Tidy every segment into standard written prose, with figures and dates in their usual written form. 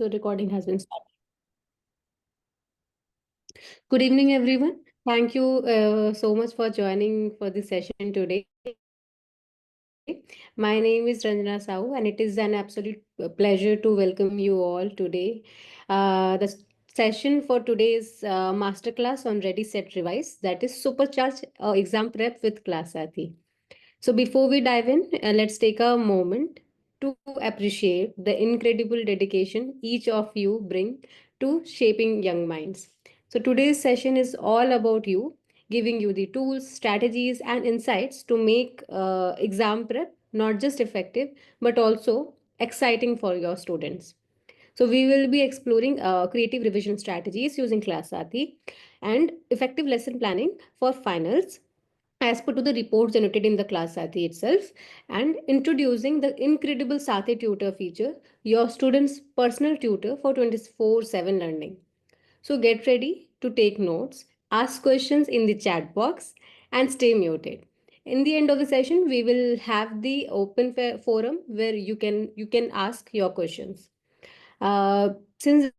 So recording has been started. Good evening, everyone. Thank you so much for joining for this session today. My name is Ranjana Sahu, and it is an absolute pleasure to welcome you all today. The session for today's masterclass on Ready Set Revise, that is Supercharge exam prep with Class Saathi. So before we dive in, let's take a moment to appreciate the incredible dedication each of you bring to shaping young minds. So today's session is all about you, giving you the tools, strategies, and insights to make exam prep not just effective but also exciting for your students. So we will be exploring creative revision strategies using Class Saathi and effective lesson planning for finals as per to the reports generated in the Class Saathi itself, and introducing the incredible Saathi tutor feature, your student's personal tutor for 24/7 learning. So get ready to take notes, ask questions in the chat box, and stay muted. In the end of the session, we will have the open forum where you can ask your questions. Since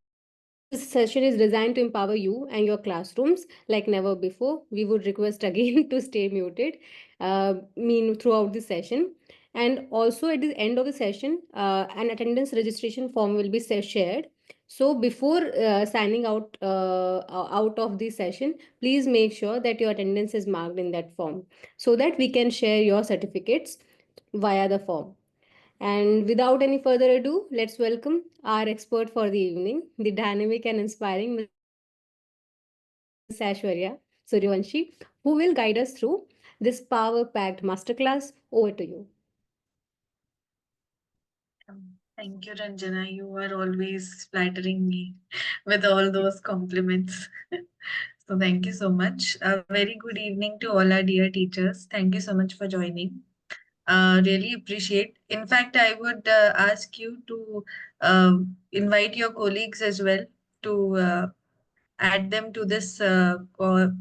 this session is designed to empower you and your classrooms like never before, we would request again to stay muted, throughout the session. And also at the end of the session, an attendance registration form will be shared. So before signing out of the session, please make sure that your attendance is marked in that form so that we can share your certificates via the form. And without any further ado, let's welcome our expert for the evening, the dynamic and inspiring Miss Aishwarya Suryavanshi, who will guide us through this power packed masterclass. Over to you. Thank you, Ranjana. You are always flattering me with all those compliments. So, thank you so much. A very good evening to all our dear teachers. Thank you so much for joining. Really appreciate. In fact, I would ask you to invite your colleagues as well to add them to this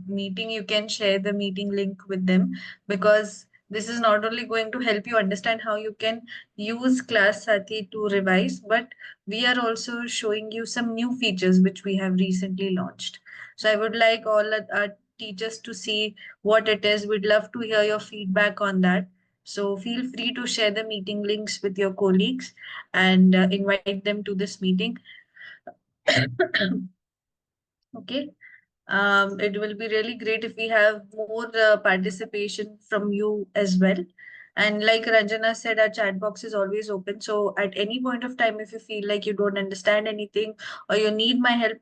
meeting. You can share the meeting link with them because this is not only going to help you understand how you can use Class Sati to revise, but we are also showing you some new features which we have recently launched. So I would like all our teachers to see what it is. We'd love to hear your feedback on that. So feel free to share the meeting links with your colleagues and invite them to this meeting. Okay. It will be really great if we have more participation from you as well. And like Ranjana said, our chat box is always open. So at any point of time, if you feel like you don't understand anything or you need my help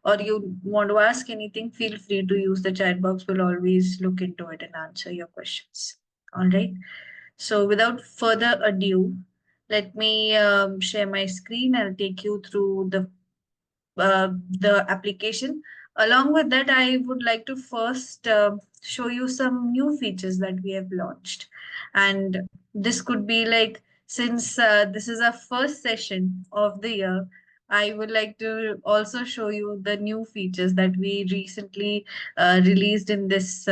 or you want to ask anything, feel free to use the chat box. We'll always look into it and answer your questions. All right. So without further ado, let me share my screen. I'll take you through the application. Along with that, I would like to first show you some new features that we have launched. And this could be like, since this is our first session of the year, I would like to also show you the new features that we recently released in this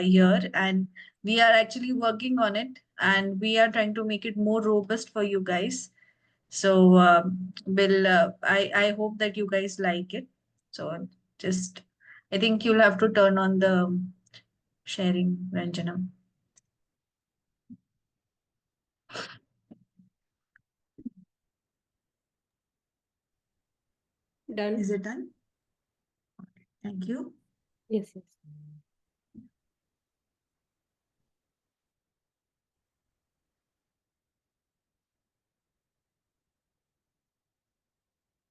year. And we are actually working on it and we are trying to make it more robust for you guys. So I hope that you guys like it. So just I think you'll have to turn on the sharing, Ranjana. Done. Is it done? Thank you. Yes, yes.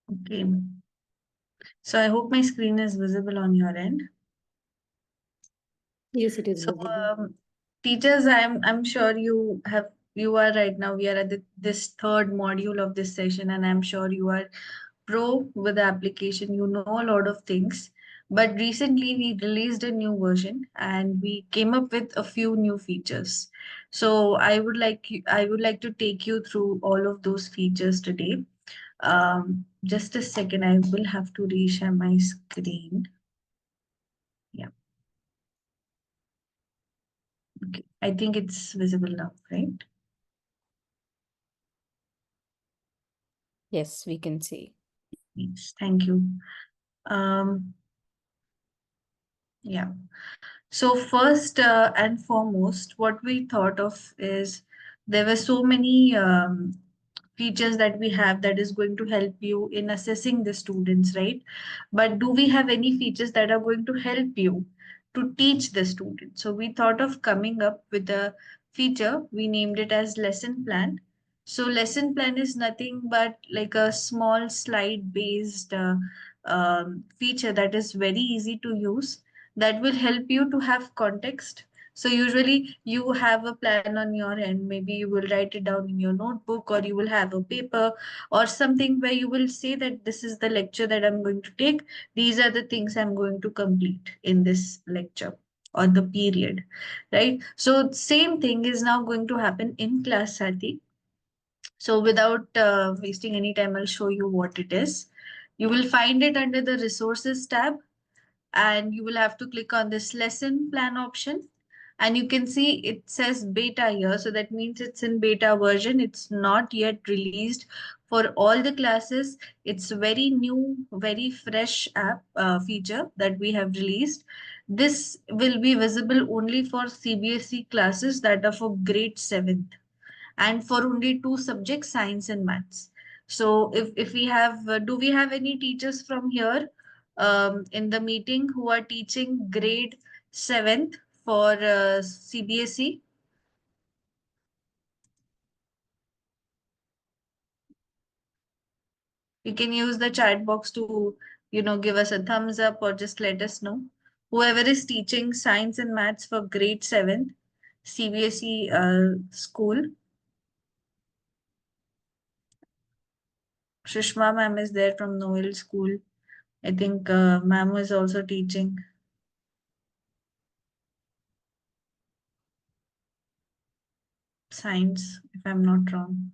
Okay. So I hope my screen is visible on your end. Yes, it is So visible. teachers, I'm sure you are right now. We are at this third module of this session, and I'm sure you are pro with the application. You know a lot of things. But recently we released a new version and we came up with a few new features. So I would like to take you through all of those features today. Just a second, I will have to reshare my screen. Yeah, okay. I think it's visible now, right? Yes, we can see. Yes, thank you. Um, yeah. So first and foremost, what we thought of is there were so many features that we have that is going to help you in assessing the students, right? But do we have any features that are going to help you to teach the student? So we thought of coming up with a feature. We named it as lesson plan. So lesson plan is nothing but like a small slide based feature that is very easy to use, that will help you to have context. So usually you have a plan on your end, maybe you will write it down in your notebook, or you will have a paper or something where you will say that this is the lecture that I'm going to take. These are the things I'm going to complete in this lecture or the period, right? So same thing is now going to happen in Class Saathi. So without wasting any time, I'll show you what it is. You will find it under the resources tab, and you will have to click on this lesson plan option, and you can see it says beta here, so that means it's in beta version. It's not yet released for all the classes. It's very new, very fresh app feature that we have released. This will be visible only for CBSE classes that are for grade 7th, and for only two subjects, science and maths. So if we have, do we have any teachers from here in the meeting who are teaching grade 7th for CBSE? You can use the chat box to, give us a thumbs up or just let us know. Whoever is teaching science and maths for grade 7th CBSE school. Shushma ma'am is there from Noel school. I think ma'am is also teaching science, if I'm not wrong.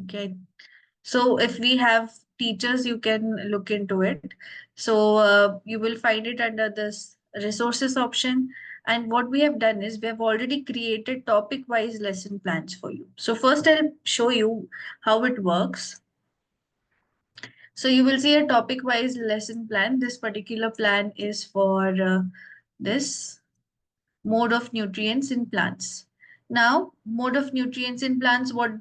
Okay. So if we have teachers, you can look into it. So you will find it under this resources option. And what we have done is we have already created topic-wise lesson plans for you. So first I'll show you how it works. So you will see a topic-wise lesson plan. This particular plan is for this mode of nutrients in plants. Now, mode of nutrients in plants, what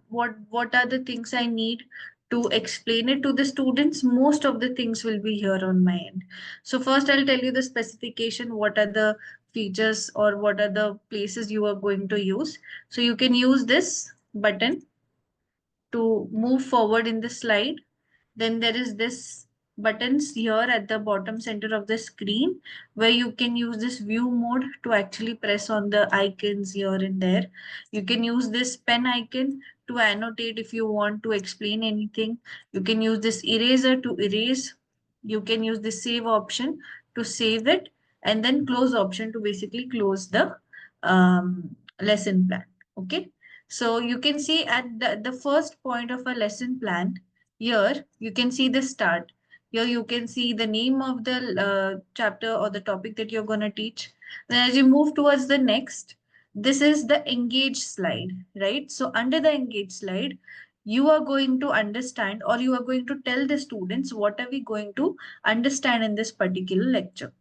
are the things I need to explain it to the students? Most of the things will be here on my end. So first I'll tell you the specification, what are the features or what are the places you are going to use. So you can use this button to move forward in the slide. Then there is this buttons here at the bottom center of the screen, where you can use this view mode to actually press on the icons here and there. You can use this pen icon to annotate if you want to explain anything. You can use this eraser to erase. You can use the save option to save it, and then close option to basically close the lesson plan. Okay. So you can see at the first point of a lesson plan, here you can see the start. Here you can see the name of the chapter or the topic that you're going to teach. Then as you move towards the next, this is the engage slide, right? So under the engage slide, you are going to understand, or you are going to tell the students what are we going to understand in this particular lecture.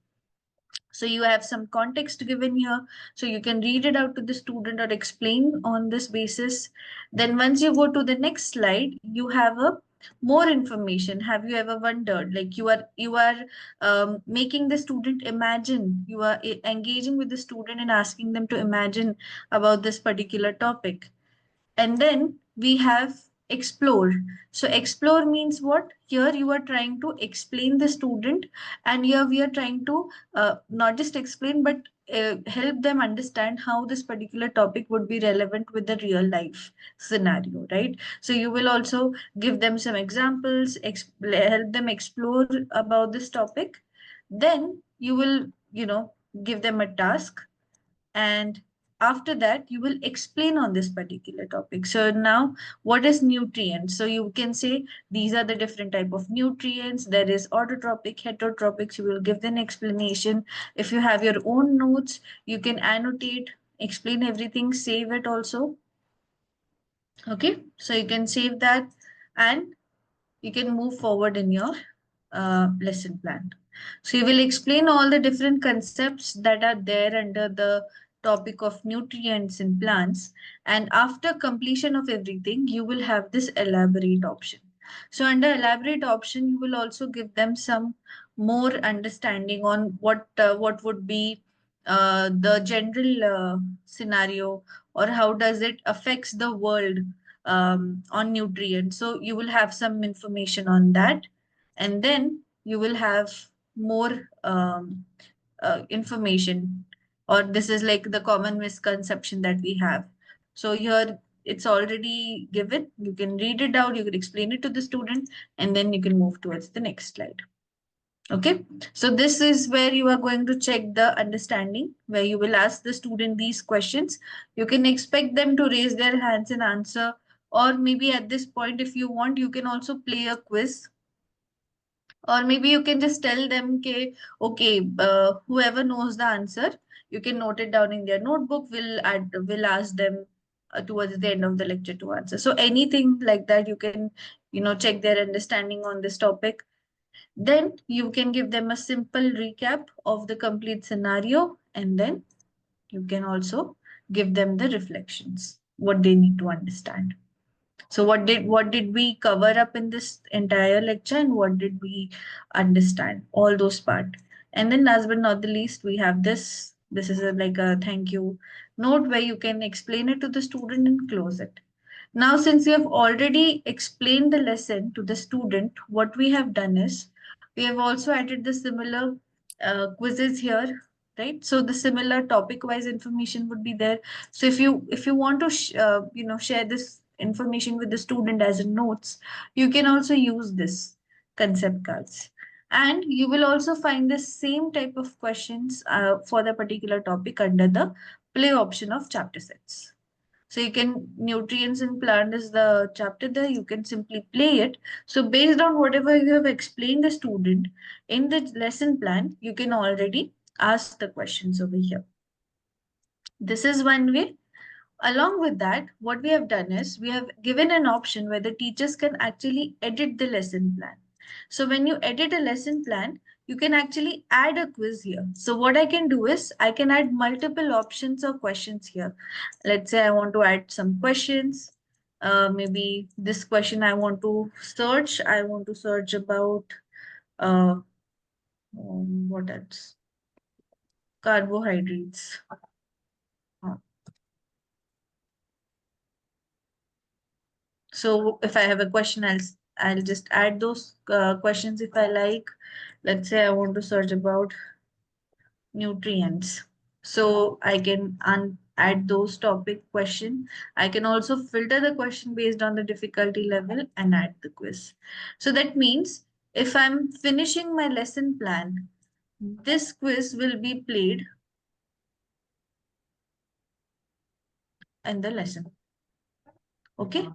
So you have some context given here. So you can read it out to the student or explain on this basis. Then once you go to the next slide, you have a more information. Have you ever wondered, like you are making the student imagine, you are engaging with the student and asking them to imagine about this particular topic. And then we have explore. So explore means what? Here you are trying to explain the student, and here we are trying to not just explain, but help them understand how this particular topic would be relevant with the real life scenario, right? So you will also give them some examples, help them explore about this topic. Then you will, give them a task, and after that you will explain on this particular topic. So now, what is nutrients? So you can say these are the different type of nutrients. There is autotrophic, heterotropics. You will give an explanation. If you have your own notes, you can annotate, explain everything, save it also. Okay, so you can save that and you can move forward in your lesson plan. So you will explain all the different concepts that are there under the topic of nutrients in plants. And after completion of everything, you will have this elaborate option. So under elaborate option, you will also give them some more understanding on what would be the general scenario, or how does it affects the world on nutrients. So you will have some information on that, and then you will have more information, or this is like the common misconception that we have. So here it's already given. You can read it out, you can explain it to the student, and then you can move towards the next slide. Okay, so this is where you are going to check the understanding, where you will ask the student these questions. You can expect them to raise their hands and answer, or maybe at this point, if you want, you can also play a quiz, or maybe you can just tell them, okay, whoever knows the answer, you can note it down in their notebook. Will ask them towards the end of the lecture to answer. So anything like that, you can, check their understanding on this topic. Then you can give them a simple recap of the complete scenario, and then you can also give them the reflections, what they need to understand. So what did we cover up in this entire lecture, and what did we understand? All those part. And then last but not the least, we have this. This is like a thank you note where you can explain it to the student and close it. Now, since you have already explained the lesson to the student, what we have done is we have also added the similar quizzes here, right? So the similar topic-wise information would be there. So if you want to share this information with the student as a notes, you can also use this concept cards. And you will also find the same type of questions for the particular topic under the play option of chapter sets. So you can, nutrients in plant is the chapter there, you can simply play it. So based on whatever you have explained the student in the lesson plan, you can already ask the questions over here. This is one way. Along with that, what we have done is we have given an option where the teachers can actually edit the lesson plan. So when you edit a lesson plan, you can actually add a quiz here. So what I can do is I can add multiple options or questions here. Let's say I want to add some questions. Maybe this question I want to search. I want to search about uh, what else? Carbohydrates. Uh, So if I have a question, I'll just add those questions if I like. Let's say I want to search about nutrients. So I can add those topic question. I can also filter the question based on the difficulty level and add the quiz. So that means if I'm finishing my lesson plan, this quiz will be played in the lesson. Okay.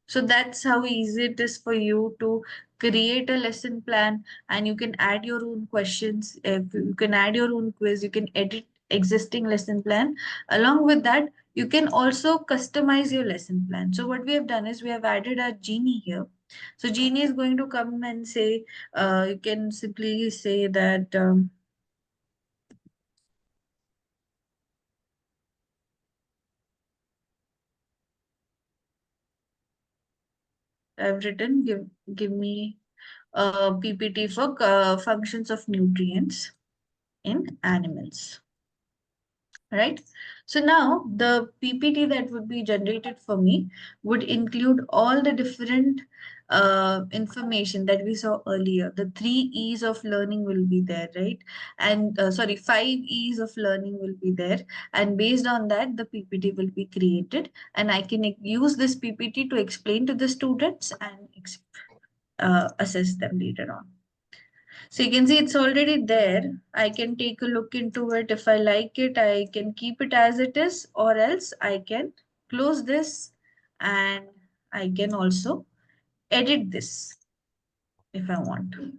So that's how easy it is for you to create a lesson plan, and you can add your own questions. If you can add your own quiz, you can edit existing lesson plan. Along with that, you can also customize your lesson plan. So what we have done is we have added a genie here. So genie is going to come and say, you can simply say that I've written, give me a PPT for functions of nutrients in animals. Right? So now the PPT that would be generated for me would include all the different information that we saw earlier. The 3 E's of learning will be there, right? And sorry, 5 E's of learning will be there. And based on that, the PPT will be created. And I can use this PPT to explain to the students and assess them later on. So you can see it's already there. I can take a look into it. If I like it, I can keep it as it is, or else I can close this and I can also edit this if I want to.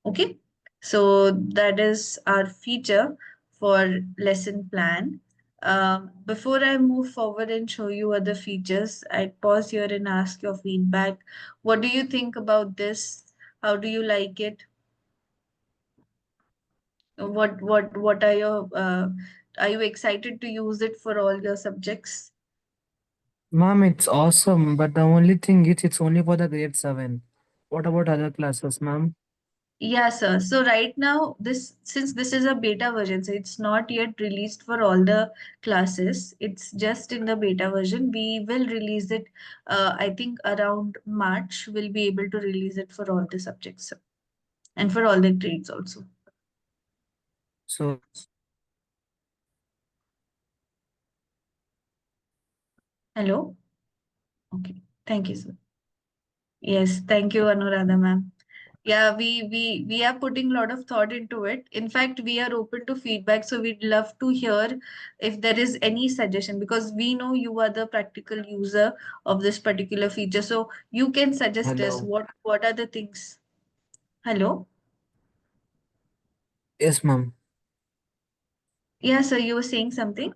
Okay. So that is our feature for lesson plan. Before I move forward and show you other features, I'd pause here and ask your feedback. What do you think about this? How do you like it? What are you excited to use it for all your subjects? Ma'am, it's awesome, but the only thing is it's only for the grade 7. What about other classes, ma'am? Yeah, sir. So right now, since this is a beta version, so it's not yet released for all the classes. It's just in the beta version. We will release it, I think around March, we'll be able to release it for all the subjects, sir, and for all the grades also. So, Hello? Okay. Thank you, sir. Yes, thank you, Anuradha ma'am. Yeah, we are putting a lot of thought into it. In fact, we are open to feedback, so we'd love to hear if there is any suggestion, because we know you are the practical user of this particular feature. So you can suggest us hello. what are the things. Hello? Yes, ma'am. Yeah, sir, you were saying something?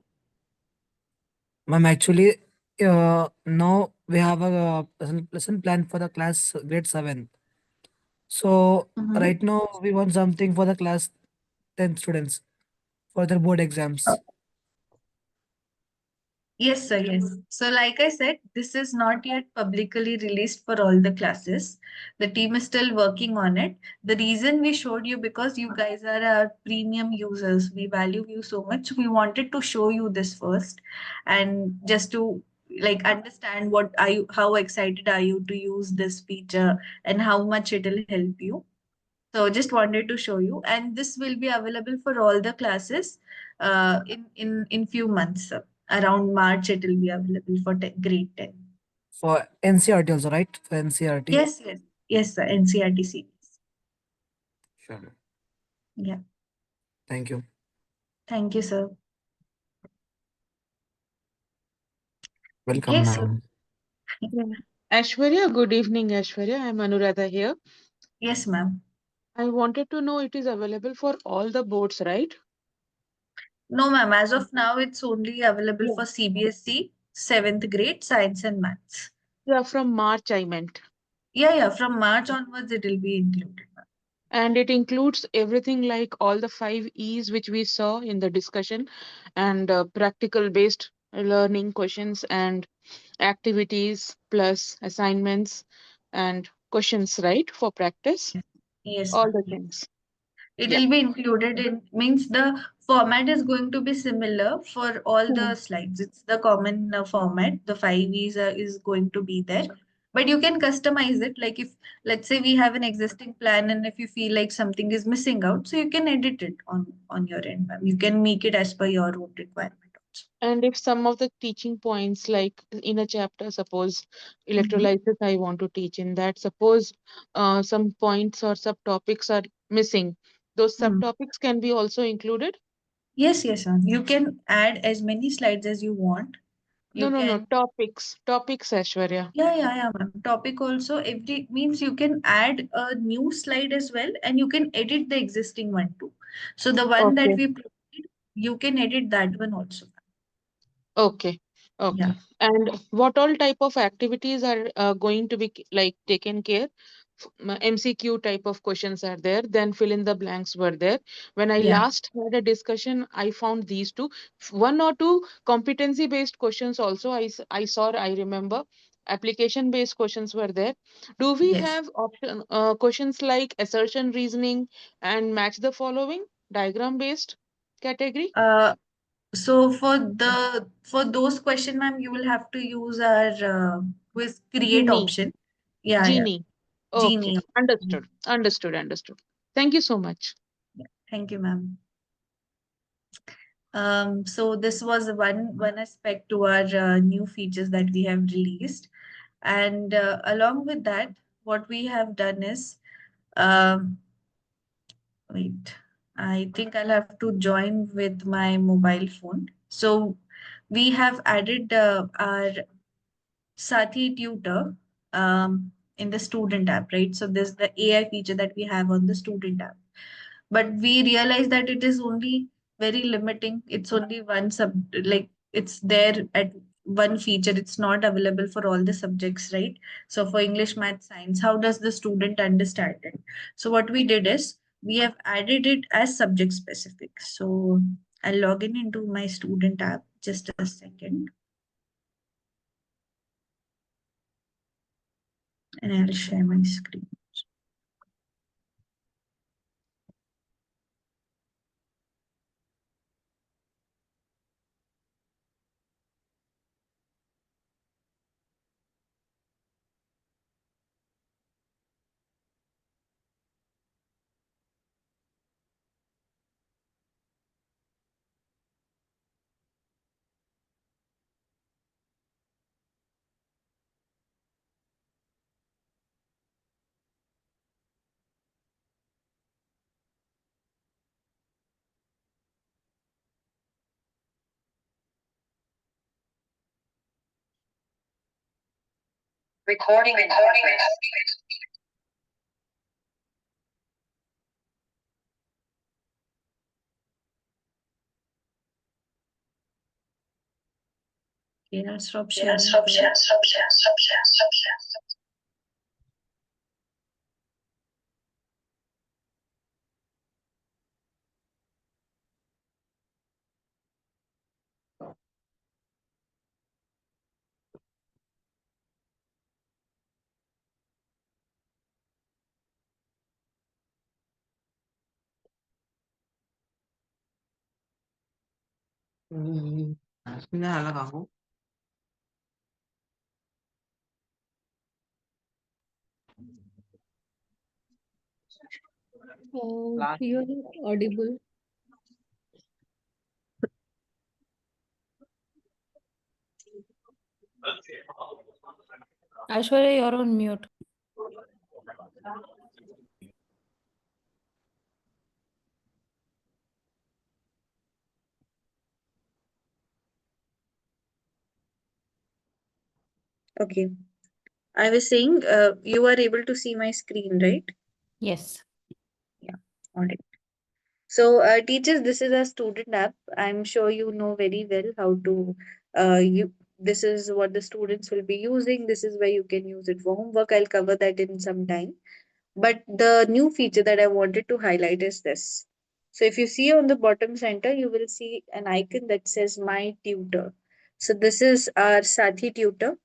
Ma'am, actually, now we have a lesson plan for the class grade 7. So, Mm-hmm. right now we want something for the class 10 students for their board exams. Yes, sir, yes. So, like I said, this is not yet publicly released for all the classes. The team is still working on it. The reason we showed you, because you guys are our premium users. We value you so much. We wanted to show you this first, and just to like understand what are you, how excited are you to use this feature, and how much it will help you. So just wanted to show you, and this will be available for all the classes in few months. Around March, it will be available for grade 10. For NCRT also, right? For NCRT. Yes, yes, yes, sir. NCRT series. Sure. Yeah. Thank you. Thank you, sir. Welcome, Okay, so ma'am. Yeah. Aishwarya, good evening, Aishwarya. I'm Anuradha here. yes, ma'am. I wanted to know it is available for all the boards, right? No, ma'am. As of now, it's only available Yeah. for CBSE, seventh grade, science and maths. Yeah, from March I meant. Yeah, yeah. From March onwards, it will be included, ma'am. And it includes everything like all the five E's which we saw in the discussion and practical based learning questions and activities plus assignments and questions, right? For practice, Yes, all ma'am. the Yes. things. It Yeah. will be included in, means the format is going to be similar for all Hmm. the slides. It's the common format. The 5 is going to be there. But you can customize it. Like if, let's say we have an existing plan and if you feel like something is missing out, so you can edit it on your end, ma'am. You can make it as per your own requirement also. And if some of the teaching points, like in a chapter, suppose Mhm. electrolysis, I want to teach in that, suppose some points or subtopics are missing, those Hmm. subtopics can be also included. Yes, yes, ma'am. You can add as many slides as you want. No, You no, no, can. topics, Aishwarya. Yeah, ma'am. Topic also, every means you can add a new slide as well, and you can edit the existing one too. So the one that Okay. we provided, you can edit that one also. Okay, Yeah. okay. And what all type of activities are going to be like taken care? MCQ type of questions are there, then fill in the blanks were there. When I Yeah. last had a discussion, I found these two, one or two competency based questions also. I saw, I remember application based questions were there. Do we Yes. have option questions like assertion reasoning and match the following diagram based category? Uh, so for those question, ma'am, you will have to use our quiz create Genie. option. Yeah. Genie. Okay. Genie. Understood. Understood. Understood. Thank you so much. Yeah. Thank you, ma'am. So this was one aspect to our new features that we have released. And along with that, what we have done is, um, wait, I think I'll have to join with my mobile phone. So we have added our Saathi tutor in the student app, right? So there's the AI feature that we have on the student app. But we realize that it is only very limiting. It's only one like it's there at one feature. It's not available for all the subjects, right? So for English, math, science, how does the student understand it? So what we did is we have added it as subject specific. So I'll log in into my student app. Just a second. And I'll share my screen. Recording in progress. Okay, I'll stop Yeah, sharing. stop share, stop share, stop share, stop share. Ini अलग aku. You're not audible. Aishwarya, you're on mute. Okay. I was saying, you are able to see my screen, right? Yes. Yeah. All right. So, teachers, this is a student app. I'm sure you know very well how to you. This is what the students will be using. This is where you can use it for homework. I'll cover that in some time. But the new feature that I wanted to highlight is this. So, if you see on the bottom center, you will see an icon that says My Tutor. So, this is our Saathi tutor.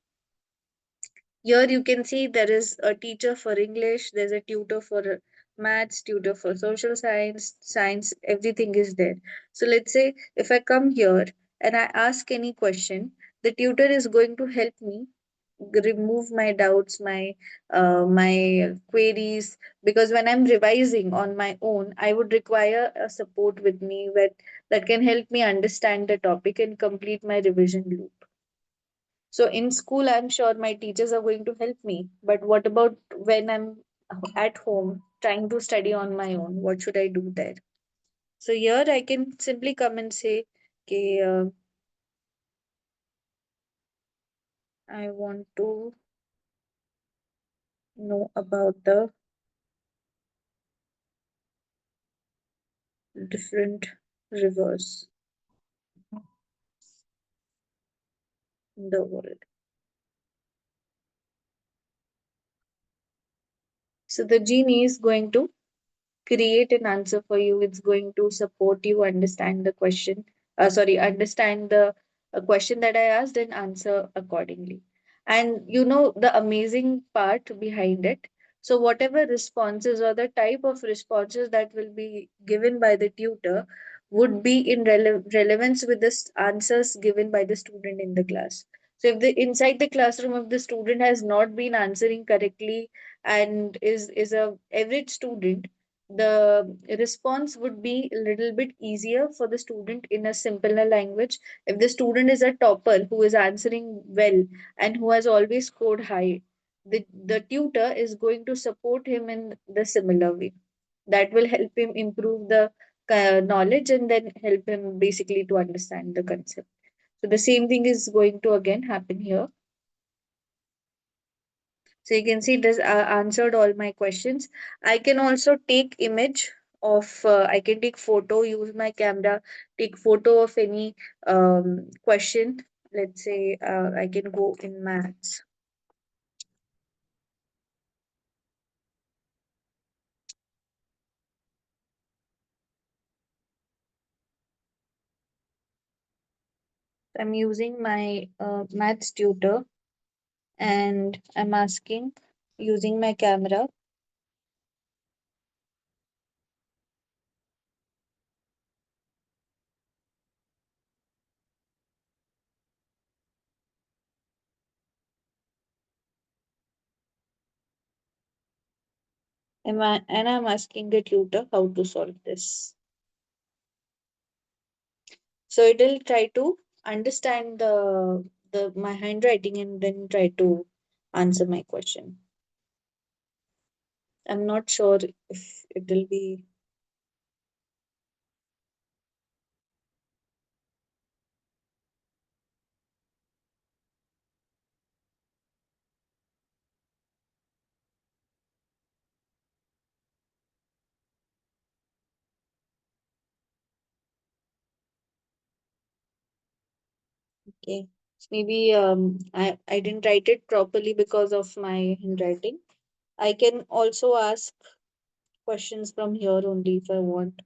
Here you can see there is a teacher for English, there's a tutor for maths, tutor for social science, everything is there. So let's say if I come here and I ask any question, the tutor is going to help me remove my doubts, my queries, because when I'm revising on my own, I would require a support with me that can help me understand the topic and complete my revision loop. So in school, I'm sure my teachers are going to help me. But what about when I'm at home trying to study on my own? What should I do there? So here I can simply come and say, okay, I want to know about the different rivers in the world. So the genie is going to create an answer for you. It's going to support you understand the question. Understand the question that I asked and answer accordingly. And you know the amazing part behind it. So whatever responses or the type of responses that will be given by the tutor would be in relevance with the answers given by the student in the class. So if the inside the classroom, if the student has not been answering correctly and is a average student, the response would be a little bit easier for the student in a simpler language. If the student is a topper who is answering well and who has always scored high, the tutor is going to support him in the similar way. That will help him improve the knowledge and then help him basically to understand the concept. So the same thing is going to again happen here. So you can see it has answered all my questions. I can also take image of I can take photo, use my camera, take photo of any question. Let's say I can go in maths. I'm using my maths tutor and I'm asking using my camera. And I'm asking the tutor how to solve this. So it'll try to understand the my handwriting and then try to answer my question. I'm not sure if it will be okay. Maybe I didn't write it properly because of my handwriting. I can also ask questions from here only if I want.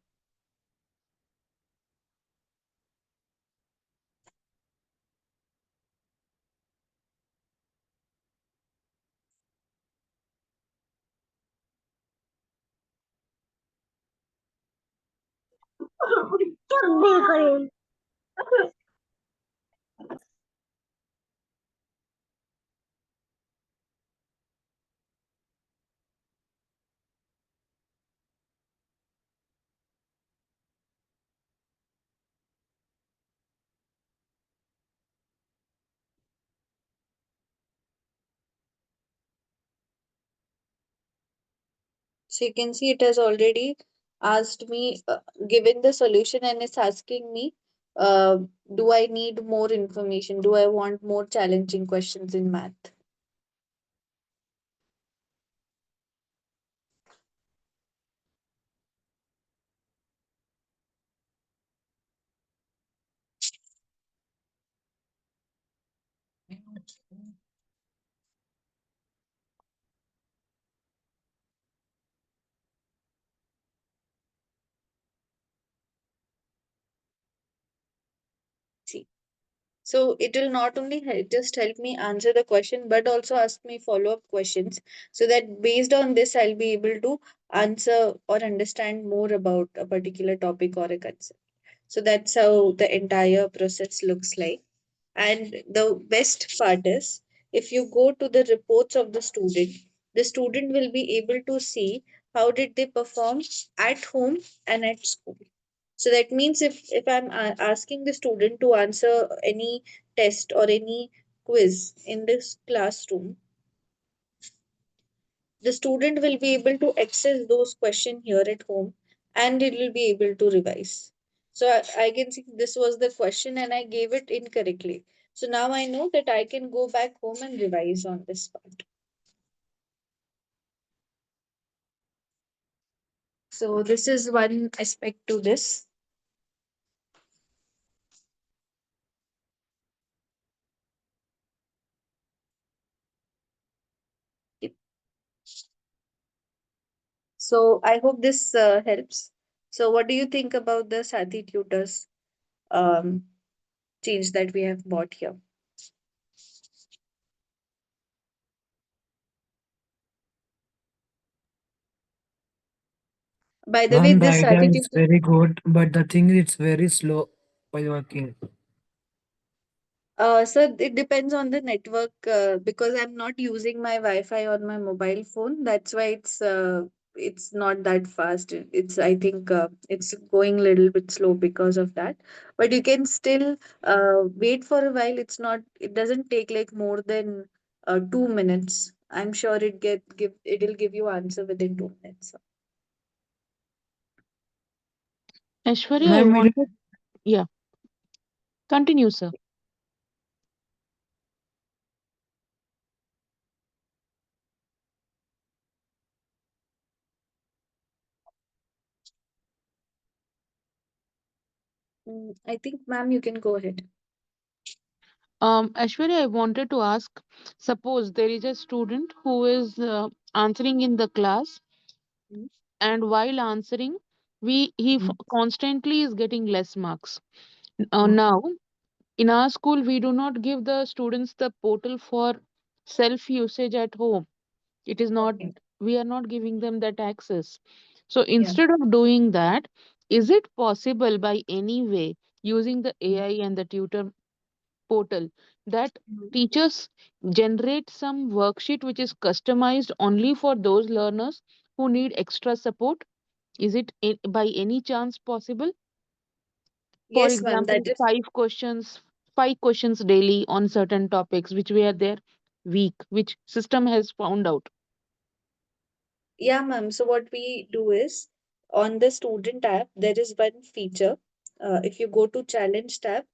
So you can see it has already asked me, given the solution, and it's asking me, uh, do I need more information? Do I want more challenging questions in math? See. So it will not only just help me answer the question, but also ask me follow-up questions so that based on this, I'll be able to answer or understand more about a particular topic or a concept. So that's how the entire process looks like. And the best part is, if you go to the reports of the student will be able to see how did they perform at home and at school. So that means if I'm asking the student to answer any test or any quiz in this classroom, the student will be able to access those questions here at home and it will be able to revise. So I can see this was the question and I gave it incorrectly. So now I know that I can go back home and revise on this part. So this is one aspect to this. So I hope this helps. So what do you think about the Saathi tutors um, change that we have bought here? By the way, Ma'am, the this idea Saathi is tutor. very good, but the thing is it's very slow while working. So it depends on the network because I'm not using my Wi-Fi on my mobile phone. That's why it's not that fast. It's I think it's going a little bit slow because of that. But you can still wait for a while. It doesn't take like more than 2 minutes. I'm sure it'll give you answer within 2 minutes. Aishwarya, I Ma'am, wanted, yeah, continue, sir. I think, ma'am, you can go ahead. Ashwarya, I wanted to ask, suppose there is a student who is answering in the class, Mm, and while answering, mm, constantly is getting less marks. mm. Now, in our school, we do not give the students the portal for self usage at home. It is not, Okay. we are not giving them that access. So Yeah. instead of doing that, is it possible by any way using the Mm, AI and the tutor portal that mm. teachers generate some worksheet which is customized only for those learners who need extra support? Is it by any chance possible? For Yes, ma'am. example, That is. five questions daily on certain topics which we are there weak, which system has found out. Yeah, ma'am. So what we do is on the student tab, there is one feature. If you go to challenge tab,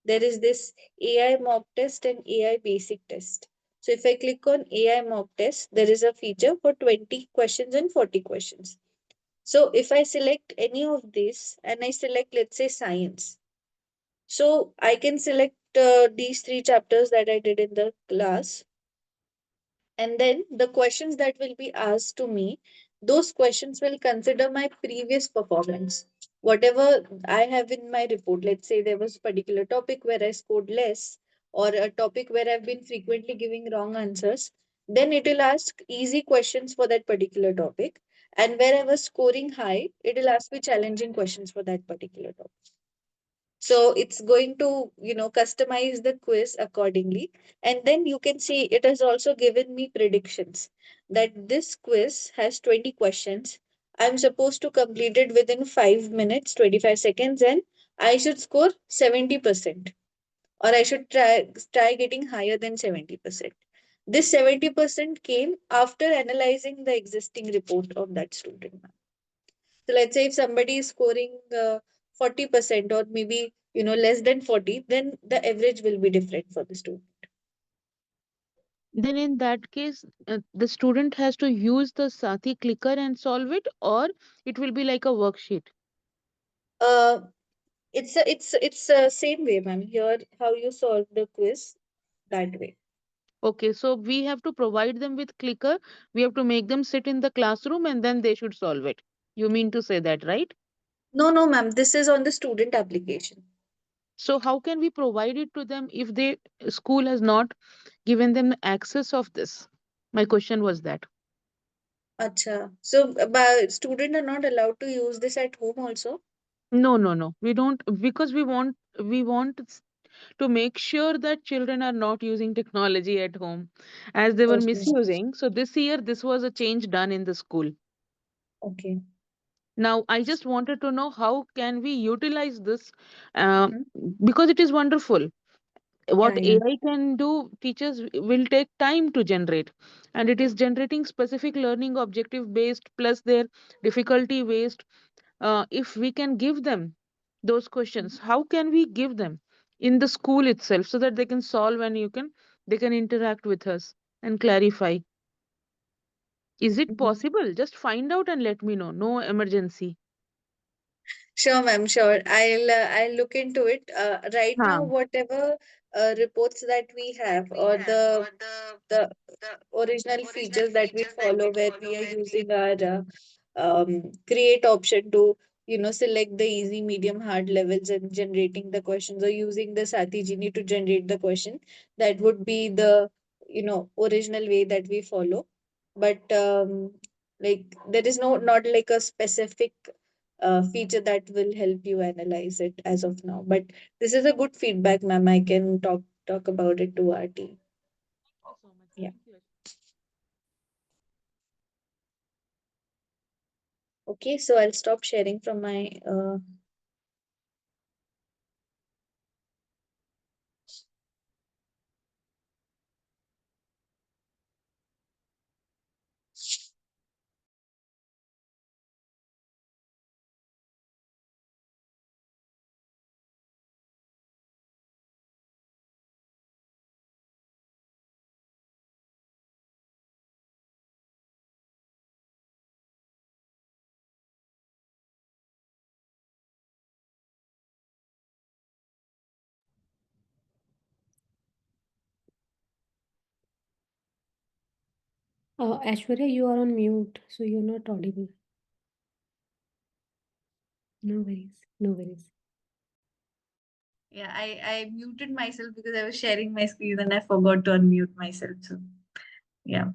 there is this AI mock test and AI basic test. So if I click on AI mock test, there is a feature for 20 questions and 40 questions. So if I select any of these and I select, let's say, science, so I can select these three chapters that I did in the class, and then the questions that will be asked to me, those questions will consider my previous performance. Whatever I have in my report, let's say there was a particular topic where I scored less, or a topic where I've been frequently giving wrong answers, then it will ask easy questions for that particular topic. And where I was scoring high, it will ask me challenging questions for that particular topic. So it's going to, customize the quiz accordingly. And then you can see it has also given me predictions that this quiz has 20 questions. I'm supposed to complete it within 5 minutes, 25 seconds, and I should score 70%. Or I should try getting higher than 70%. This 70% came after analyzing the existing report of that student. So let's say if somebody is scoring 40% or maybe less than 40, then the average will be different for the student. Then in that case, the student has to use the Sati clicker and solve it, or it will be like a worksheet. Uh, it's same way, ma'am. Here, how you solve the quiz that way. Okay, so we have to provide them with clicker. We have to make them sit in the classroom and then they should solve it. You mean to say that, right? No, no, ma'am. This is on the student application. So how can we provide it to them if the school has not given them access of this? My question was that. Acha. So, but student are not allowed to use this at home also. No, no, no. We don't, because we want to make sure that children are not using technology at home as they were Okay. misusing. So this year this was a change done in the school. Okay. Now I just wanted to know how can we utilize this, uh, Mm-hmm. because it is wonderful. Yeah, What yeah. AI can do, teachers will take time to generate, and it is generating specific learning objective based plus their difficulty based. If we can give them those questions, how can we give them in the school itself so that they can solve and they can interact with us and clarify? Is it Mhm. possible? Just find out and let me know. No emergency. Sure, ma'am. Sure. I'll look into it. Right now, Huh. whatever reports that we have, or the original features that we follow, where we are using our create option to select the easy, medium, hard levels and generating the questions, or using the Sati Genie to generate the question. That would be the original way that we follow. But like there is not like a specific feature that will help you analyze it as of now. But this is a good feedback, ma'am. I can talk about it to our team. Thank you so much. Yeah. Thank you. Okay, so I'll stop sharing from my Aishwarya, you are on mute, so you're not audible. No worries. No worries. Yeah, I muted myself because I was sharing my screen and I forgot to unmute myself. So yeah.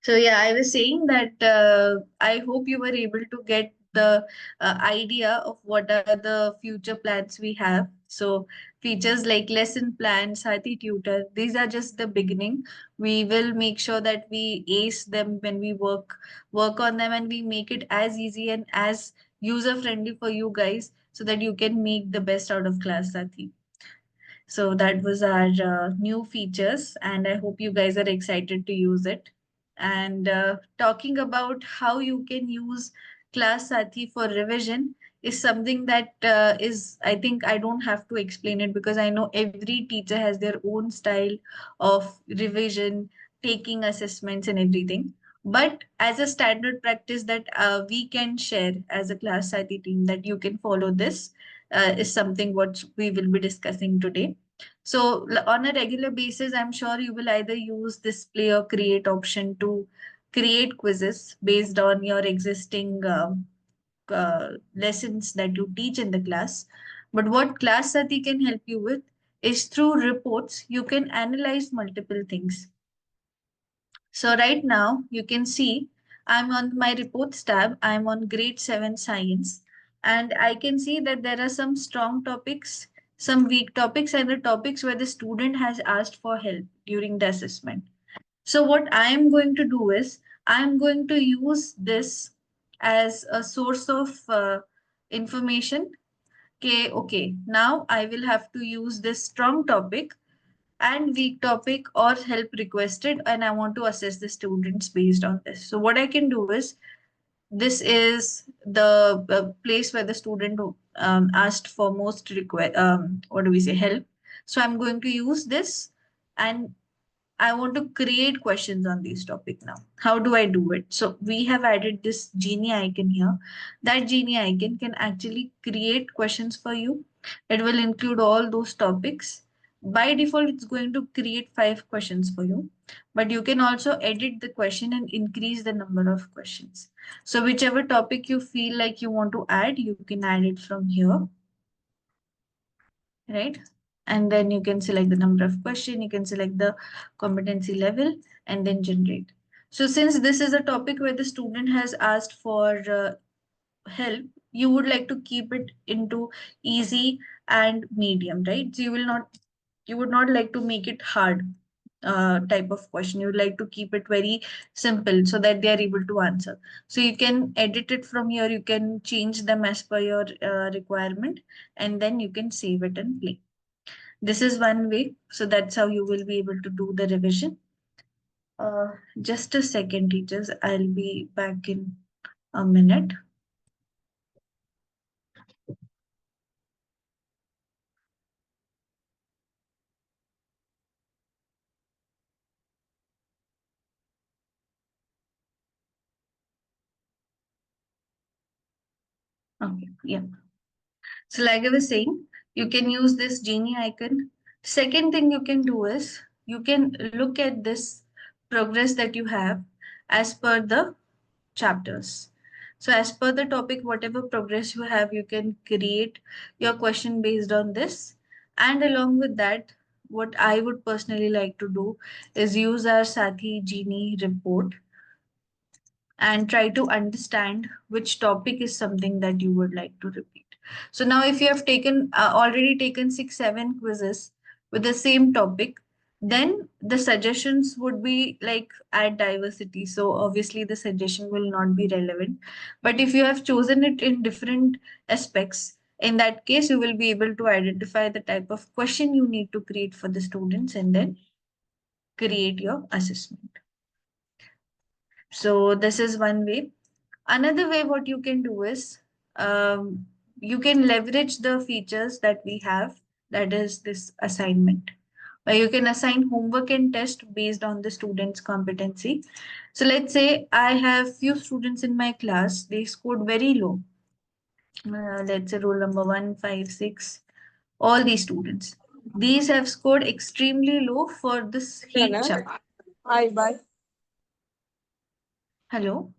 So yeah, I was saying that I hope you were able to get the idea of what are the future plans we have. So features like lesson plan, Sati tutor, these are just the beginning. We will make sure that we ace them when we work on them, and we make it as easy and as user friendly for you guys so that you can make the best out of Class Sati. So that was our new features, and I hope you guys are excited to use it. And talking about how you can use Class Saathi for revision is something that I think I don't have to explain it, because I know every teacher has their own style of revision, taking assessments, and everything. But as a standard practice that we can share as a Class Saathi team, that you can follow this, is something what we will be discussing today. So on a regular basis, I'm sure you will either use display or create option to create quizzes based on your existing lessons that you teach in the class. But what Class Sati can help you with is through reports, you can analyze multiple things. So right now you can see I'm on my reports tab. I'm on grade 7 science, and I can see that there are some strong topics, some weak topics, and the topics where the student has asked for help during the assessment. So what I am going to do is I'm going to use this as a source of information. Okay, now I will have to use this strong topic and weak topic or help requested, and I want to assess the students based on this. So what I can do is, this is the place where the student asked for most request, what do we say, help. So I'm going to use this, and I want to create questions on this topic now. How do I do it? So we have added this genie icon here. That genie icon can actually create questions for you. It will include all those topics. By default, it's going to create 5 questions for you. But you can also edit the question and increase the number of questions. So whichever topic you feel like you want to add, you can add it from here, right? And then you can select the number of question, you can select the competency level, and then generate. So since this is a topic where the student has asked for help, you would like to keep it into easy and medium, right? So you would not like to make it hard type of question. You would like to keep it very simple so that they are able to answer. So you can edit it from here, you can change them as per your requirement, and then you can save it and play. This is one way. So that's how you will be able to do the revision. Just a second, teachers. I'll be back in a minute. Okay, yeah. So like I was saying, you can use this genie icon. Second thing you can do is you can look at this progress that you have as per the chapters. So as per the topic, whatever progress you have, you can create your question based on this. And along with that, what I would personally like to do is use our Saathi Genie report and try to understand which topic is something that you would like to repeat. So now if you have taken already taken 6 7 quizzes with the same topic, then the suggestions would be like add diversity. So obviously the suggestion will not be relevant. But if you have chosen it in different aspects, in that case you will be able to identify the type of question you need to create for the students and then create your assessment. So this is one way. Another way, what you can do is you can leverage the features that we have, that is this assignment, where you can assign homework and test based on the student's competency. So let's say I have few students in my class, they scored very low. Let's say roll number 1, 5, 6, all these students. These have scored extremely low for this heat chapter. Hi, bye. Hello?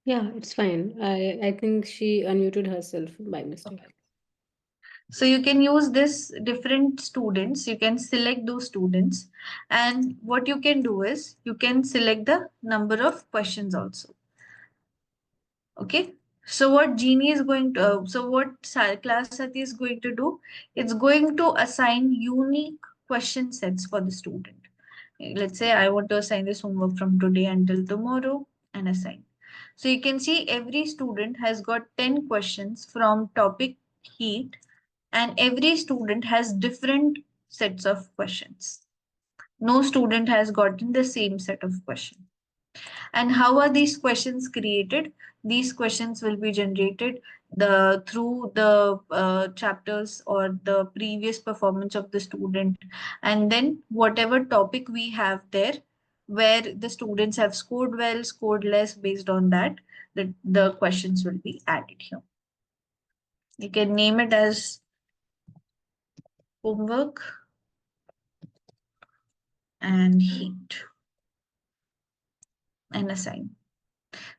Yeah, it's fine. I think she unmuted herself by mistake. Okay. So you can use this different students. You can select those students. And what you can do is you can select the number of questions also. Okay. So what Genie is going to, Class Sati is going to do, it's going to assign unique question sets for the student. Let's say I want to assign this homework from today until tomorrow and assign. So you can see every student has got 10 questions from topic heat, and every student has different sets of questions. No student has gotten the same set of questions. And how are these questions created? These questions will be generated through the chapters or the previous performance of the student, and then whatever topic we have there, where the students have scored well, scored less, based on that, the questions will be added here. You can name it as homework and heat and assign.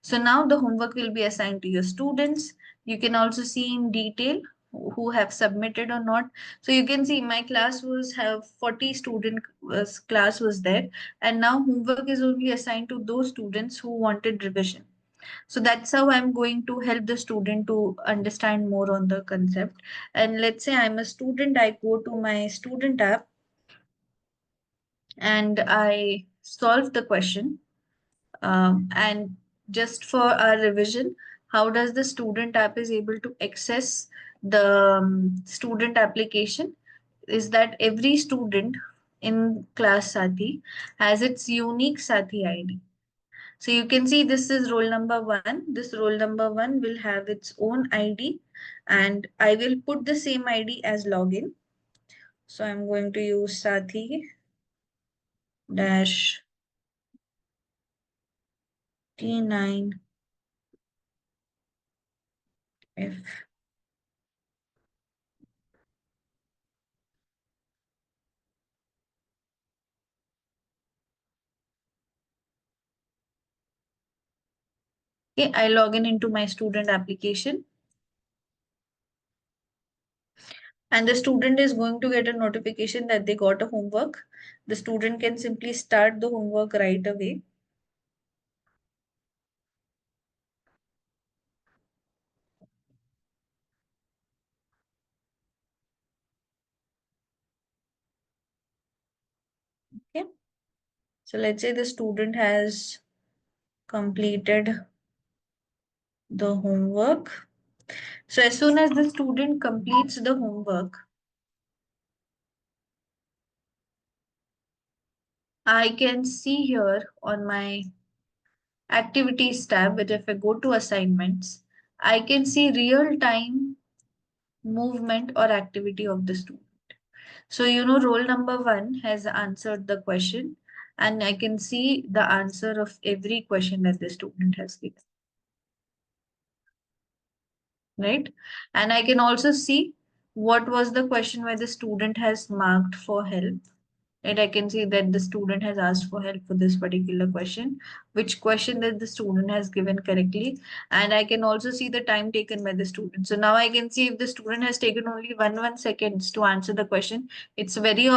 So now the homework will be assigned to your students. You can also see in detail who have submitted or not. So you can see my class was have 40 student class was there, and now homework is only assigned to those students who wanted revision. So that's how I'm going to help the student to understand more on the concept. And let's say I'm a student, I go to my student app and I solve the question. And just for our revision, how does the student app is able to access the student application is that every student in Class Saathi has its unique Saathi ID. So you can see this is roll number 1. This roll number 1 will have its own ID, and I will put the same ID as login. So I'm going to use Saathi dash T9F. Okay, I log in into my student application, and the student is going to get a notification that they got a homework. The student can simply start the homework right away. Okay. So let's say the student has completed the homework. So as soon as the student completes the homework, I can see here on my activities tab, but if I go to assignments, I can see real time movement or activity of the student. So, roll number 1 has answered the question, and I can see the answer of every question that the student has given. Right? And I can also see what was the question where the student has marked for help. And I can see that the student has asked for help for this particular question, which question that the student has given correctly. And I can also see the time taken by the student. So now I can see if the student has taken only 1 seconds to answer the question, it's very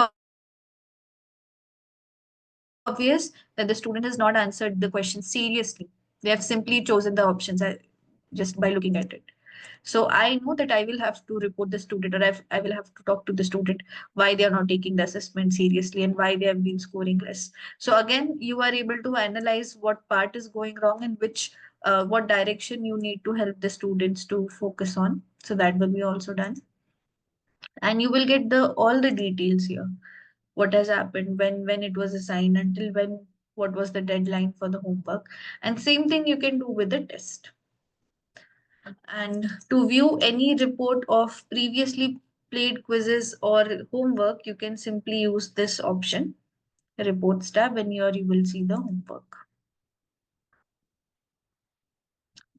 obvious that the student has not answered the question seriously. They have simply chosen the options just by looking at it. So I know that I will have to report the student, or I will have to talk to the student why they are not taking the assessment seriously and why they have been scoring less. So again, you are able to analyze what part is going wrong and what direction you need to help the students to focus on. So that will be also done. And you will get all the details here. What has happened, when it was assigned, until when, what was the deadline for the homework. And same thing you can do with the test. And to view any report of previously played quizzes or homework, you can simply use this option, reports tab, and here you will see the homework.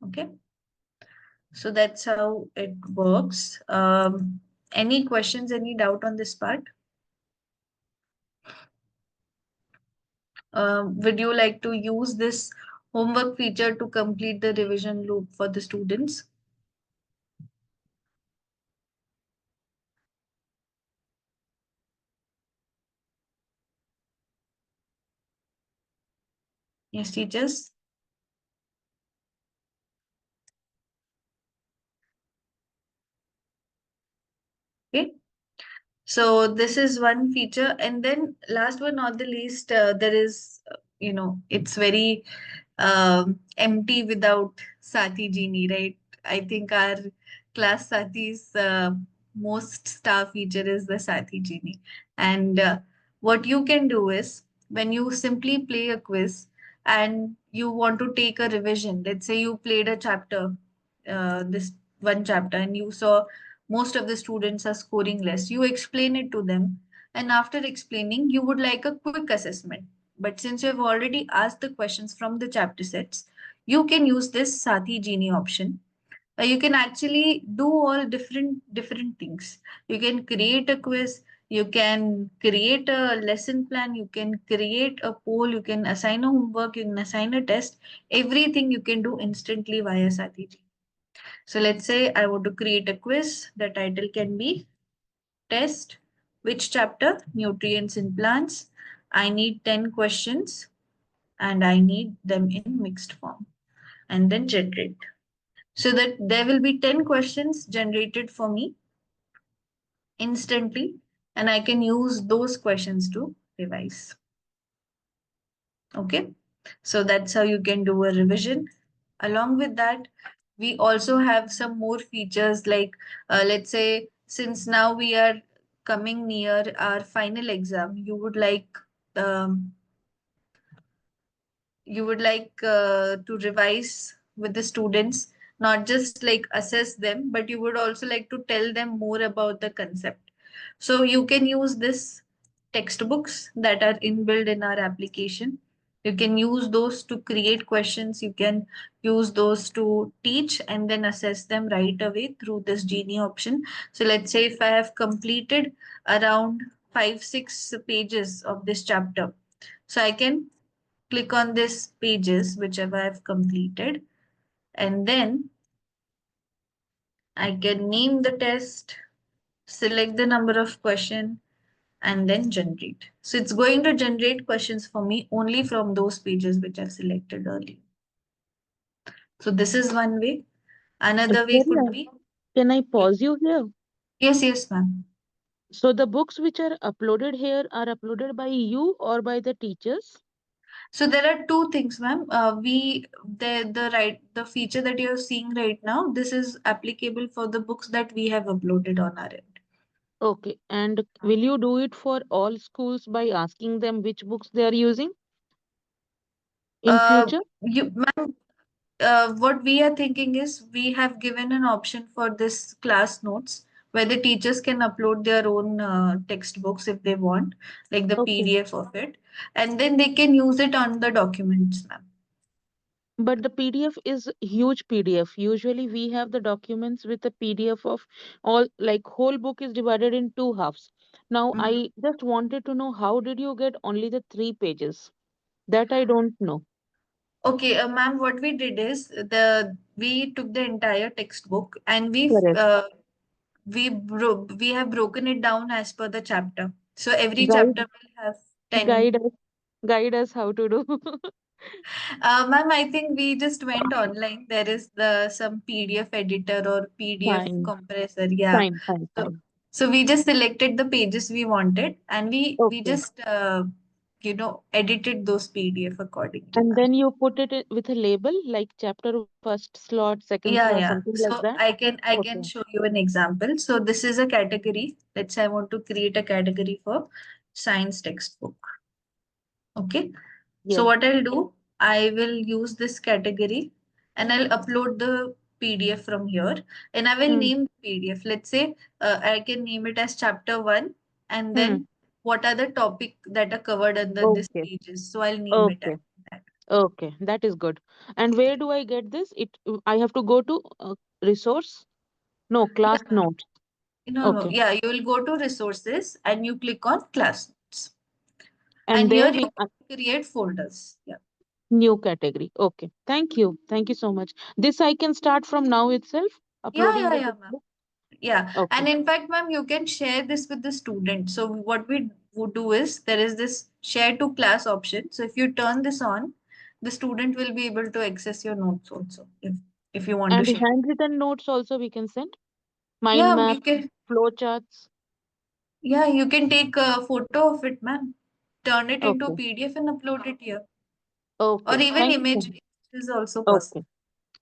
Okay. So that's how it works. Any questions, any doubt on this part? Would you like to use this homework feature to complete the revision loop for the students? Yes, teachers. Okay. So this is one feature, and then last but not the least, there is, it's very empty without Saathi Genie, right? I think our class Saathi's most star feature is the Saathi Genie. And what you can do is when you simply play a quiz and you want to take a revision, let's say you played a chapter, this one chapter, and you saw most of the students are scoring less. You explain it to them, and after explaining, you would like a quick assessment. But since you have already asked the questions from the chapter sets, you can use this Saathi Genie option. You can actually do all different things. You can create a quiz, you can create a lesson plan, you can create a poll, you can assign a homework, you can assign a test. Everything you can do instantly via Saathi Genie. So let's say I want to create a quiz. The title can be Test which chapter? Nutrients in plants. I need 10 questions and I need them in mixed form, and then generate. So that there will be 10 questions generated for me instantly, and I can use those questions to revise. Okay. So that's how you can do a revision. Along with that, we also have some more features like, let's say, since now we are coming near our final exam, um, to revise with the students, not just like assess them, but you would also like to tell them more about the concept. So you can use this textbooks that are inbuilt in our application. You can use those to create questions. You can use those to teach and then assess them right away through this Genie option. So let's say if I have completed around 5-6 pages of this chapter, so I can click on this pages, whichever I've completed, and then I can name the test, select the number of question, and then generate. So it's going to generate questions for me only from those pages which I've selected earlier. So this is one way. Another way could Aishwarya, be, can I yeah. pause you here? Yes, yes, ma'am. So the books which are uploaded here are uploaded by you or by the teachers? So there are two things, ma'am. The feature that you're seeing right now, this is applicable for the books that we have uploaded on our end. Okay. And will you do it for all schools by asking them which books they are using in Uh, future? ma'am, what we are thinking is we have given an option for this class notes where the teachers can upload their own textbooks if they want, like the Okay. PDF of it, and then they can use it on the documents, ma'am. But the PDF is huge PDF. Usually we have the documents with a PDF of all, like whole book is divided in two halves. Now Mhm. I just wanted to know how did you get only the 3 pages? That I don't know. Okay, ma'am, what we did is we took the entire textbook and Correct. we have broken it down as per the chapter. So every Guide chapter will have 10. guide us guide us how to do. Ma'am, I think we just went online. There is the some PDF editor or PDF Fine, compressor. Yeah. fine, fine, So fine. so we just selected the pages we wanted and we Okay. just edited those PDF accordingly, And ma'am. then you put it with a label like chapter first slot, second Yeah, slot, yeah. something like So that. I can Okay. show you an example. So this is a category. Let's say I want to create a category for science textbook. Okay. So Yes. what I'll do, I will use this category and I'll upload the PDF from here and I will Hmm. name the PDF. Let's say I can name it as chapter 1 and Hmm. then what are the topic that are covered under this Okay. pages. So I'll name it as Okay. that. Okay. That is good. And where do I get this? I have to go to resource? No, class Yeah. notes. No, no. Okay. Yeah, you will go to resources and you click on class notes. And And here there you we can create folders. Yeah. new category. Okay. Thank you. Thank you so much. This I can start from now itself, Yeah, uploading yeah, the yeah, ma'am. textbook. Yeah. Okay. And in fact, ma'am, you can share this with the student. So what we would do is there is this share to class option. So if you turn this on, the student will be able to access your notes also if you want to And share. handwritten notes also we can send. Mind Yeah, map, you can. flow charts. Yeah, you can take a photo of it, ma'am. Turn it into Okay. PDF and upload it here. Or Okay. even Thank you so image much. is also possible. Okay.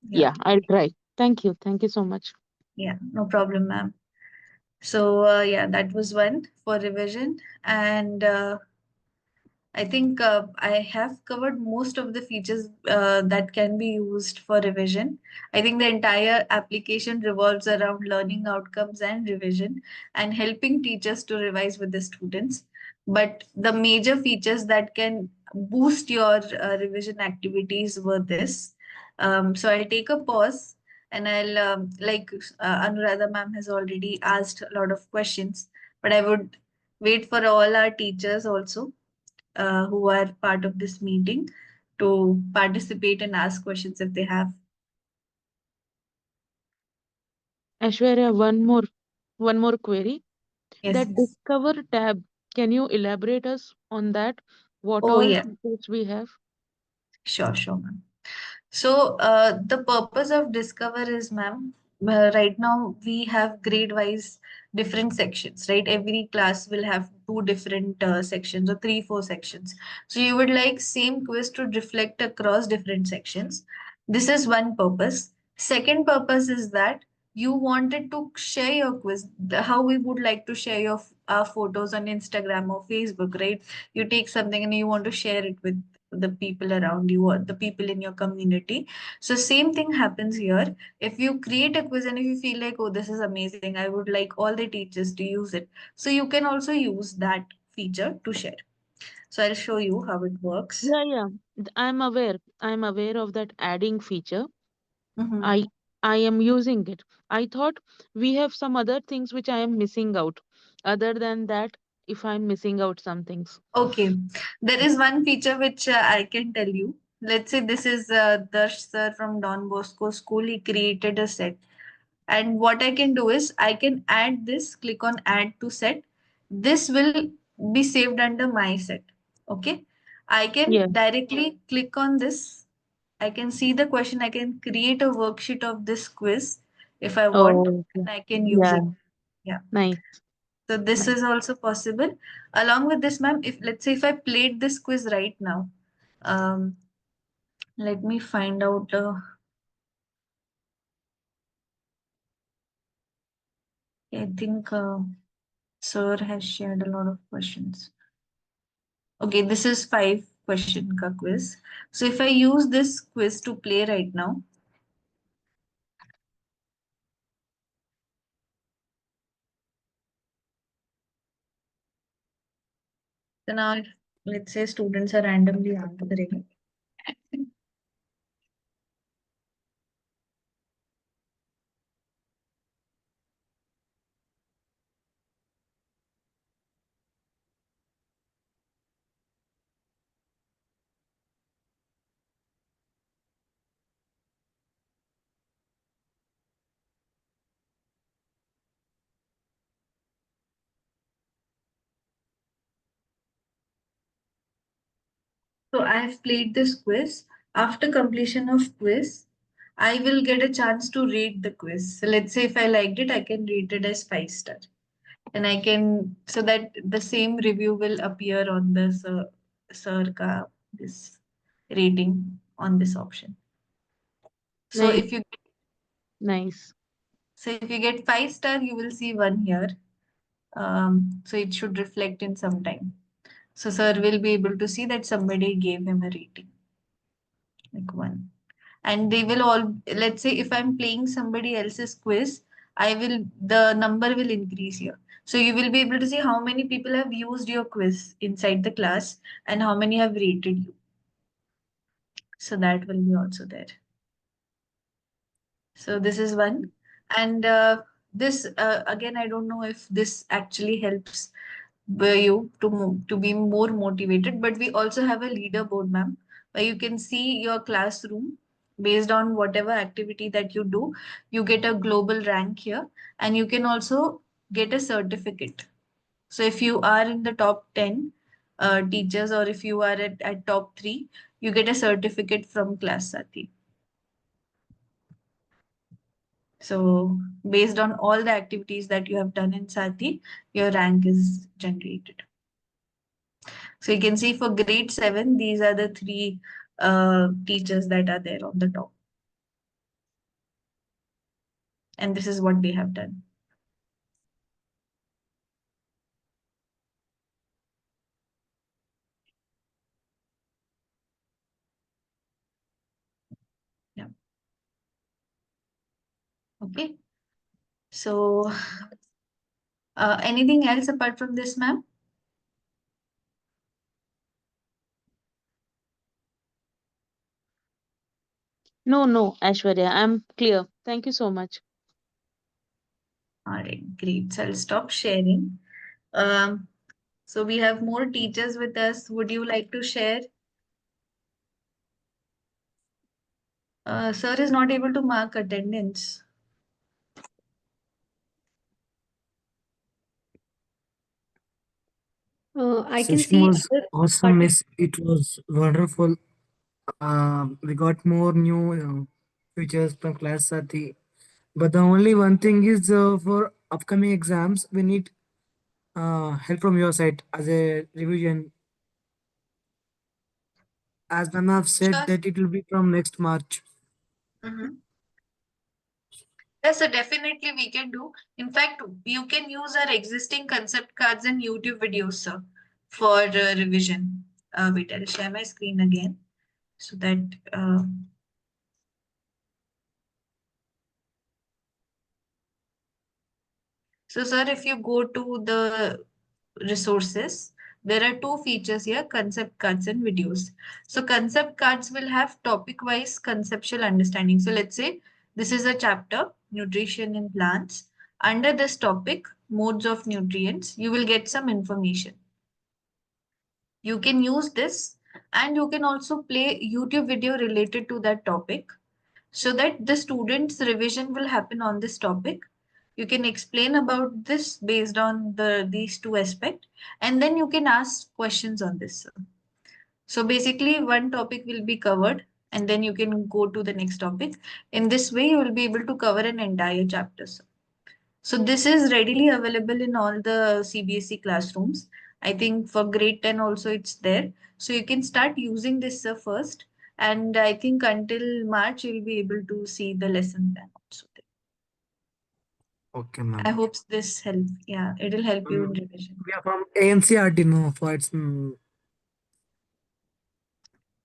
Yeah. Yeah, I'll try. Thank you. Thank you so much. Yeah, no problem, ma'am. So yeah, that was one for revision. And I think I have covered most of the features that can be used for revision. I think the entire application revolves around learning outcomes and revision and helping teachers to revise with the students. But the major features that can boost your revision activities were this. So I'll take a pause and I'll, like Anuradha ma'am has already asked a lot of questions, but I would wait for all our teachers also who are part of this meeting to participate and ask questions if they have. Aishwarya, one more query. Yes, That yes. Discover tab, can you elaborate us on that? What Oh, all yeah. features we have? Sure, sure, ma'am. So, the purpose of Discover is, ma'am, right now we have grade-wise different sections, right? Every class will have two different sections or three, four sections. So, you would like same quiz to reflect across different sections. This is one purpose. Second purpose is that you wanted to share your quiz, how we would like to share your our photos on Instagram or Facebook, right? You take something and you want to share it with the people around you or the people in your community. So same thing happens here. If you create a quiz and if you feel like, oh, this is amazing, I would like all the teachers to use it. So you can also use that feature to share. So I'll show you how it works. Yeah, yeah. I'm aware. I'm aware of that adding feature. Mhm. I I am using it. I thought we have some other things which I am missing out. Other than that, if I'm missing out some things. Okay, there is one feature which I can tell you. Let's say this is Darsh sir from Don Bosco School. He created a set. And what I can do is I can add this, click on add to set. This will be saved under my set. Okay. I can Yeah. directly click on this. I can see the question. I can create a worksheet of this quiz if I want, Oh, and okay. I can use Yeah. it. Yeah. Nice. So this Nice. is also possible. Along with this, ma'am, if let's say if I played this quiz right now, um, let me find out. I think Sir has shared a lot of questions. Okay, this is 5 question ka quiz. So if I use this quiz to play right now, so now let's say students are randomly answering. So I have played this quiz. After completion of quiz, I will get a chance to rate the quiz. So let's say if I liked it, I can rate it as 5 star. And I can, so that the same review will appear on the sir ka, this rating on this option. So Nice. if you Nice. so if you get 5 star, you will see one here. So it should reflect in some time. So sir will be able to see that somebody gave him a rating, like one. And they will all, let's say if I'm playing somebody else's quiz, the number will increase here. So you will be able to see how many people have used your quiz inside the class and how many have rated you. So that will be also there. So this is one. And this, again, I don't know if this actually helps you to be more motivated. But we also have a leaderboard, ma'am, where you can see your classroom based on whatever activity that you do. You get a global rank here, and you can also get a certificate. So if you are in the top 10 teachers, or if you are at top 3, you get a certificate from Class Saathi. So based on all the activities that you have done in Saathi, your rank is generated. So you can see for grade 7, these are the 3 teachers that are there on the top. And this is what they have done. Yeah. Okay. So anything else apart from this, ma'am? No, Aishwarya, I'm clear. Thank you so much. All right, great. So I'll stop sharing. Um, so we have more teachers with us. Would you like to share? Sir is not able to mark attendance. I can Session see was other awesome, partic- miss. It was wonderful. We got more new features from Class Saathi. But the only one thing is for upcoming exams, we need help from your side as a revision. As Ma'am have said Sure. that it will be from next March. Mhm. Yes, so definitely we can do. In fact, you can use our existing concept cards and YouTube videos, sir, for revision. Wait, I'll share my screen again so that. So, sir, if you go to the resources, there are 2 features here: concept cards and videos. So, concept cards will have topic wise conceptual understanding. So, let's say this is a chapter, nutrition in plants. Under this topic, modes of nutrients, you will get some information. You can use this, and you can also play YouTube video related to that topic, so that the students' revision will happen on this topic. You can explain about this based on these 2 aspects, and then you can ask questions on this. So basically, one topic will be covered, and then you can go to the next topic. In this way, you will be able to cover an entire chapter. So this is readily available in all the CBSE classrooms. I think for grade 10 also it's there. So you can start using this first. And I think until March, you'll be able to see the lesson plan also there. Okay, I ma'am. hope this helps. Yeah, it'll help you in Mm, revision. we are from ANCRT, no, for its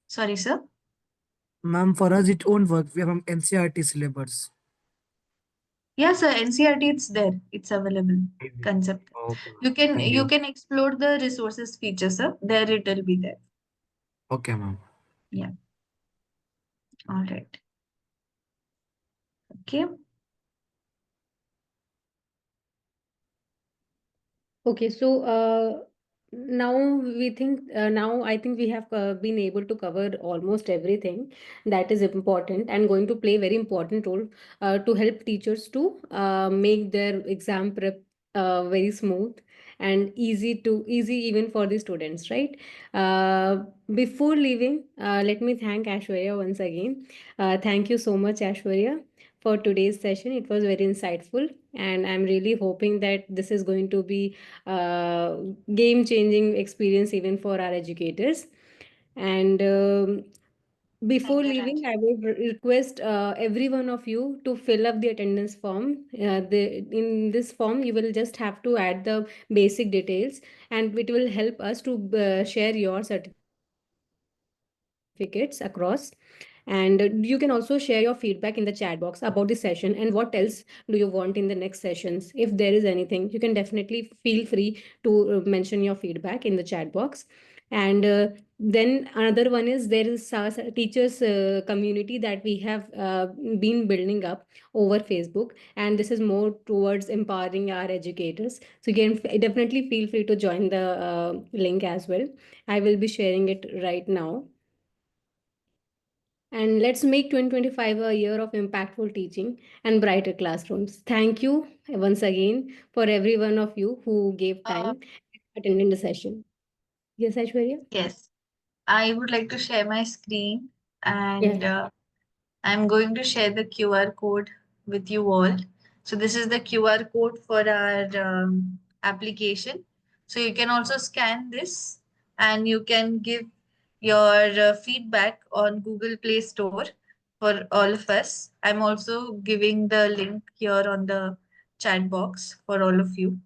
Sorry, sir. ma'am. For us, it won't work. We are from NCRT syllabus. Yeah, sir. NCRT, it's there. It's available. Concept. Okay, ma'am. You can Thank you you. can explore the resources feature, sir. There it'll be there. Okay, ma'am. Yeah. All right. Okay. Okay, so now now I think we have been able to cover almost everything that is important and going to play very important role to help teachers to make their exam prep very smooth and easy even for the students, right? Before leaving, let me thank Ashwarya once again. Thank you so much, Ashwarya, for today's session. It was very insightful, and I'm really hoping that this is going to be uh, game changing experience even for our educators. And before Thank you, leaving, Ranjit. I would request every one of you to fill up the attendance form. In this form, you will just have to add the basic details, and it will help us to share your certificates across. And you can also share your feedback in the chat box about the session and what else do you want in the next sessions. If there is anything, you can definitely feel free to mention your feedback in the chat box. And then another one is there is teachers community that we have been building up over Facebook, and this is more towards empowering our educators. So you can definitely feel free to join the link as well. I will be sharing it right now. And let's make 2025 a year of impactful teaching and brighter classrooms. Thank you once again for every one of you who gave time attending the session. Yes, Aishwarya? Yes, I would like to share my screen, Yes. and I'm going to share the QR code with you all. So this is the QR code for our application. So you can also scan this and you can give your feedback on Google Play Store for all of us. I'm also giving the link here on the chat box for all of you.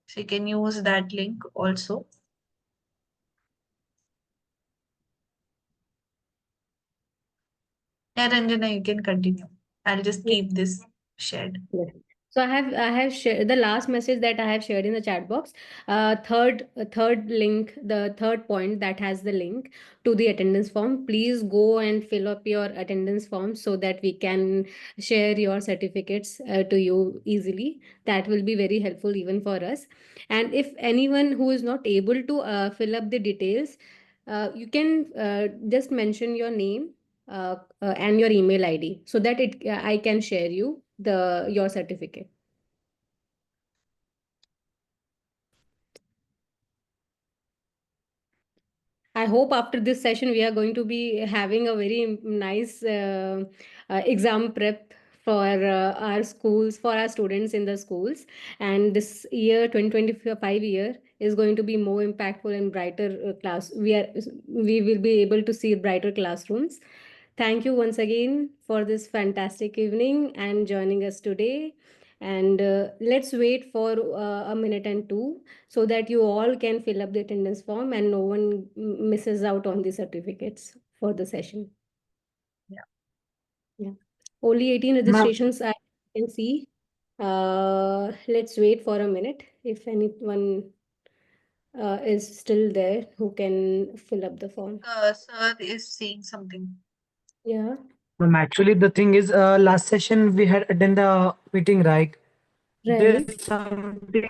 So you can use that link also. Yeah, Ranjana, you can continue. I'll just Yes. keep this shared. Yes. So I have shared the last message that I have shared in the chat box. Third link, the third point that has the link to the attendance form. Please go and fill up your attendance form so that we can share your certificates to you easily. That will be very helpful even for us. And if anyone who is not able to fill up the details, you can just mention your name and your email ID so that I can share you your certificate. I hope after this session we are going to be having a very nice exam prep for our schools, for our students in the schools. And this year, 2025 year, is going to be more impactful and brighter class. We will be able to see brighter classrooms. Thank you once again for this fantastic evening and joining us today. And let's wait for a minute and two so that you all can fill up the attendance form and no one misses out on the certificates for the session. Yeah. Yeah. Only 18 Ma'am, registrations I can see. Let's wait for a minute if anyone is still there who can fill up the form. Sir is saying something. Yeah. actually, the thing is, last session we had attended the meeting, right? There's Right. something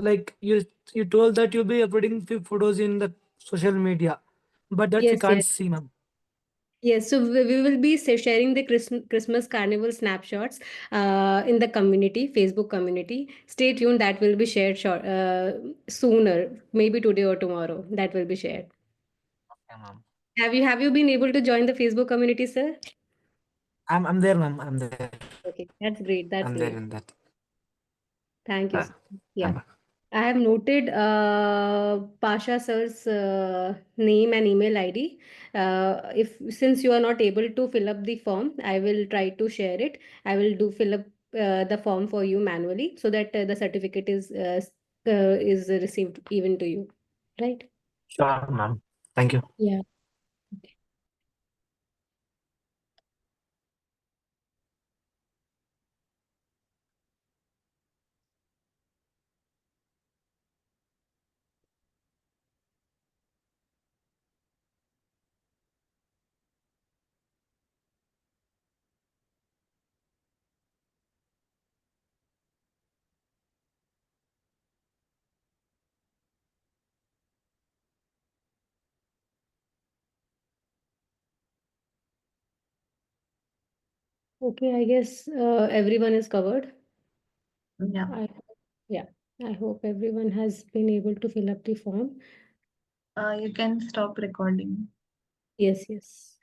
like you told that you'll be uploading few photos in the social media, but that we Yes, can't yes. see, ma'am. Yes, so we will be sharing the Christmas Carnival snapshots in the community, Facebook community. Stay tuned, that will be shared sooner, maybe today or tomorrow. That will be shared. Yeah, ma'am. Have you been able to join the Facebook community, sir? I'm there, ma'am. I'm there. Okay, that's great. That's I'm there great. in that. Thank you, Uh, sir. Yeah. I'm- I have noted Pasha sir's name and email ID. If since you are not able to fill up the form, I will try to share it. I will do fill up the form for you manually so that the certificate is received even to you. Right? Sure, ma'am. Thank you. Yeah. Okay. I guess everyone is covered. Yeah. I yeah. I hope everyone has been able to fill up the form. You can stop recording. Yes. Yes.